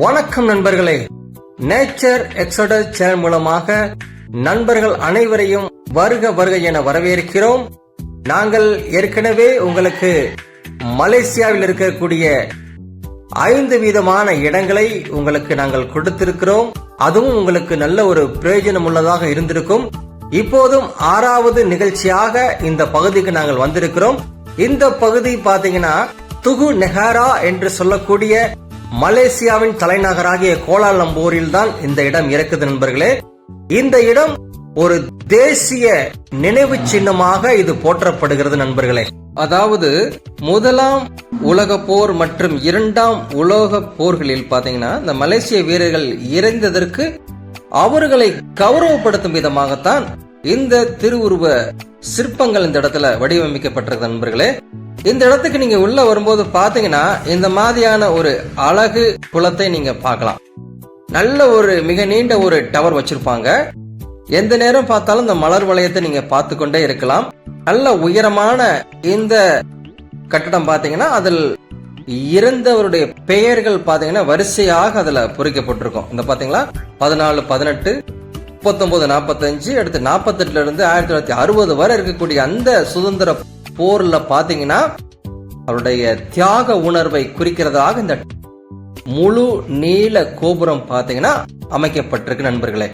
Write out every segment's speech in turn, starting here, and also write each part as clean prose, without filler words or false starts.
வணக்கம் நண்பர்களே, nature exodus channel மூலமாக நண்பர்கள் அனைவரையும் வருக வருக என வரவேற்கிறோம். நாங்கள் ஏற்கனவே உங்களுக்கு மலேசியாவில் இருக்கக்கூடிய 5 விதமான இடங்களை உங்களுக்கு நாங்கள் கொடுத்திருக்கிறோம். அதுவும் உங்களுக்கு நல்ல ஒரு பிரயோஜனம் உள்ளதாக இருந்திருக்கும். இப்போதும் 6வது நிகழ்ச்சியாக இந்த பகுதிக்கு நாங்கள் வந்திருக்கிறோம். இந்த பகுதி பாத்தீங்கன்னா துகு நெகாரா என்று சொல்லக்கூடிய மலேசியாவின் தலைநகராகிய கோலாலம்பூரில் தான் இந்த இடம் இருக்குது நண்பர்களே. இந்த இடம் ஒரு தேசிய நினைவு சின்னமாக இது போற்றப்படுகிறது நண்பர்களே. அதாவது முதலாம் உலக போர் மற்றும் 2ஆம் உலக போர்களில் பாத்தீங்கன்னா இந்த மலேசிய வீரர்கள் இறந்ததற்கு அவர்களை கௌரவப்படுத்தும் விதமாகத்தான் இந்த திருவுருவ சிற்பங்கள் இந்த இடத்துல வடிவமைக்கப்பட்டிருக்கு நண்பர்களே. இந்த இடத்துக்கு நீங்க உள்ள வரும்போது பாத்தீங்கன்னா இந்த மாதிரியான ஒரு அழகு குளத்தை நீங்க பார்க்கலாம். நல்ல ஒரு மிக நீண்ட ஒரு டவர் வச்சிருப்பாங்க. எந்த நேரம் பார்த்தாலும் இந்த மலர் வளையத்தை நீங்க பார்த்து கொண்டே இருக்கலாம். நல்ல உயரமான இந்த கட்டடம் பாத்தீங்கன்னா அதில் இறந்தவருடைய பெயர்கள் பாத்தீங்கன்னா வரிசையாக அதுல பொறிக்கப்பட்டிருக்கும். இந்த பாத்தீங்களா 14, 18, 39, 45, அடுத்து 48 இருந்து 1960 வரை இருக்கக்கூடிய அந்த சுதந்திர போர்ல பாத்தீங்கன்னா அவருடைய தியாக உணர்வை குறிக்கிறதாக இந்த முழு நீல கோபுரம் பாத்தீங்கன்னா அமைக்கப்பட்டிருக்கு நண்பர்களே.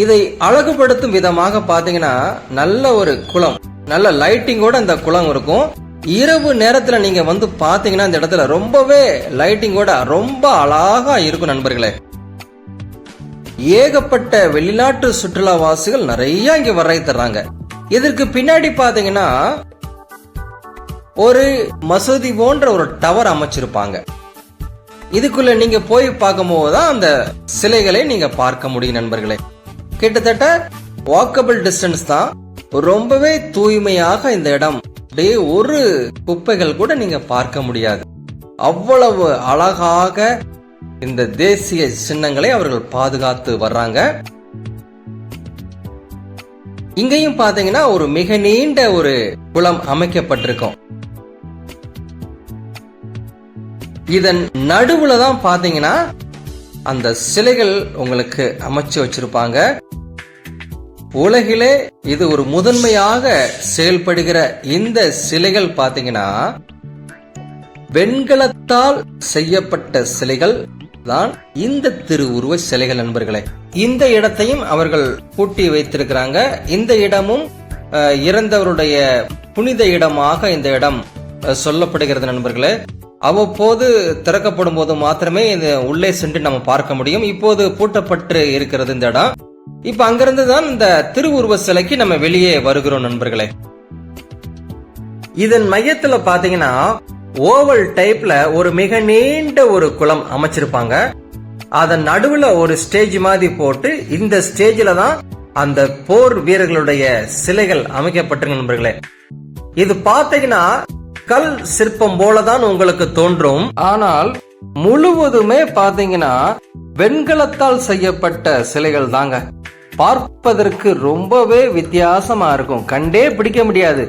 இதை அழகுபடுத்தும் விதமாக பாத்தீங்கன்னா நல்ல ஒரு குளம், நல்ல லைட்டிங்கோட இந்த குளம் இருக்கும். இரவு நேரத்துல நீங்க வந்து பாத்தீங்கன்னா இந்த இடத்துல ரொம்பவே லைட்டிங்கோட ரொம்ப அழகா இருக்கும் நண்பர்களே. ஏகப்பட்ட வெளிநாட்டு சுற்றுலாவாசிகள் நிறைய இங்க வரை தர்றாங்க. இதற்கு பின்னாடி பாத்தீங்கன்னா ஒரு மசூதி போன்ற ஒரு டவர் அமைச்சிருப்பாங்க. இதுக்குள்ள நீங்க போய் பார்க்கும் போதுதான் அந்த சிலைகளை நீங்க பார்க்க முடியும் நண்பர்களே. கிட்டத்தட்ட வாக்கபிள் டிஸ்டன்ஸ் தான். ரொம்பவே தூய்மையாக இந்த இடம், ஒரு குப்பைகள் கூட நீங்க பார்க்க முடியாது. அவ்வளவு அழகாக இந்த தேசிய சின்னங்களை அவர்கள் பாதுகாத்து வர்றாங்க. இங்கேயும் பாத்தீங்கன்னா ஒரு மிக நீண்ட ஒரு குளம் அமைக்கப்பட்டிருக்கும். இதன் நடுவுல தான் பாத்தீங்கன்னா அந்த சிலைகள் உங்களுக்கு அமைச்சு வச்சிருப்பாங்க. உலகிலே இது ஒரு முதன்மையாக செயல்படுகிற இந்த சிலைகள் பாத்தீங்கன்னா வெண்கலத்தால் செய்யப்பட்ட சிலைகள் தான் இந்த திருவுருவ சிலைகள் நண்பர்களே. இந்த இடத்தையும் அவர்கள் பூட்டி வைத்திருக்கிறாங்க. இந்த இடமும் இறந்தவருடைய புனித இடமாக இந்த இடம் சொல்லப்படுகிறது நண்பர்களே. அவ்வப்போது திறக்கப்படும் போது மாத்திரமே இந்த உள்ளே சென்று நம்ம பார்க்க முடியும். இப்போது பூட்டப்பட்டு இருக்கிறது இந்த இடம். இப்ப அங்கிருந்து தான் இந்த திருவுருவ சிலைக்கு நம்ம வெளியே வருகிறோம் நண்பர்களே. இதன் மையத்துல பாத்தீங்கன்னா ஓவல் டைப்ல ஒரு மிக நீண்ட ஒரு குளம் அமைச்சிருப்பாங்க. அதன் நடுவுல ஒரு ஸ்டேஜ் மாதிரி போட்டு இந்த ஸ்டேஜ்ல தான் அந்த போர் வீரர்களுடைய சிலைகள் அமைக்கப்பட்டிருக்கு நண்பர்களே. இது பாத்தீங்கன்னா கல் சிற்பம் போலதான் உங்களுக்கு தோன்றும். ஆனால் முழுவதுமே பாத்தீங்கன்னா வெண்கலத்தால் செய்யப்பட்ட சிலைகள் தாங்க. பார்ப்பதற்கு ரொம்பவே வித்தியாசமா இருக்கும். கண்டே பிடிக்க முடியாது.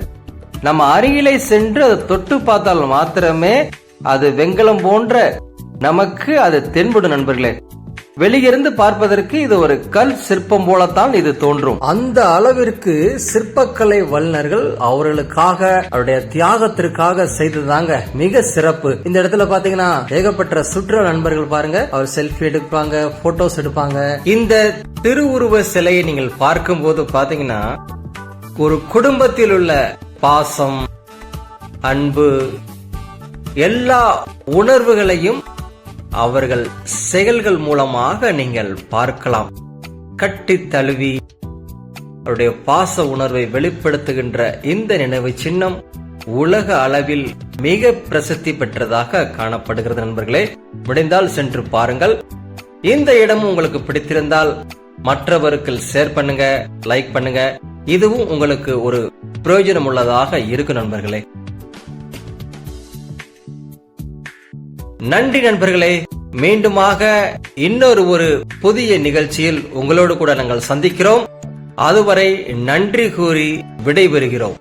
நம்ம அருகிலே சென்று அதை தொட்டு பார்த்தால் மாத்திரமே அது வெண்கலம் போன்ற நமக்கு அது தென்படும் நண்பர்களே. வெளியிருந்து பார்ப்பதற்கு இது ஒரு கல் சிற்பம் போலத்தான் இது தோன்றும். அந்த அளவிற்கு சிற்பக்கலை வல்லுநர்கள் அவர்களுக்காக அவருடைய தியாகத்திற்காக செய்ததாங்க மிக சிறப்பு. இந்த இடத்துல பாத்தீங்கன்னா ஏகப்பட்ட சுற்றுலா நண்பர்கள் பாருங்க, அவர் செல்ஃபி எடுப்பாங்க, போட்டோஸ் எடுப்பாங்க. இந்த திருவுருவ சிலையை நீங்கள் பார்க்கும் போது பாத்தீங்கன்னா ஒரு குடும்பத்தில் உள்ள பாசம், அன்பு, எல்லா உணர்வுகளையும் அவர்கள் செயல்கள் மூலமாக நீங்கள் பார்க்கலாம். கட்டி தழுவி அவருடைய பாச உணர்வை வெளிப்படுத்துகின்ற இந்த நினைவு சின்னம் உலக அளவில் மிக பிரசித்தி பெற்றதாக காணப்படுகிறது நண்பர்களே. முடிந்தால் சென்று பாருங்கள். இந்த இடமும் உங்களுக்கு பிடித்திருந்தால் மற்றவருக்கு ஷேர் பண்ணுங்க, லைக் பண்ணுங்க. இதுவும் உங்களுக்கு ஒரு பிரயோஜனம் உள்ளதாக இருக்கு நண்பர்களே. நன்றி நண்பர்களே. மீண்டுமாக இன்னொரு ஒரு புதிய நிகழ்ச்சியில் உங்களோடு கூட நாங்கள் சந்திக்கிறோம். அதுவரை நன்றி கூறி விடைபெறுகிறோம்.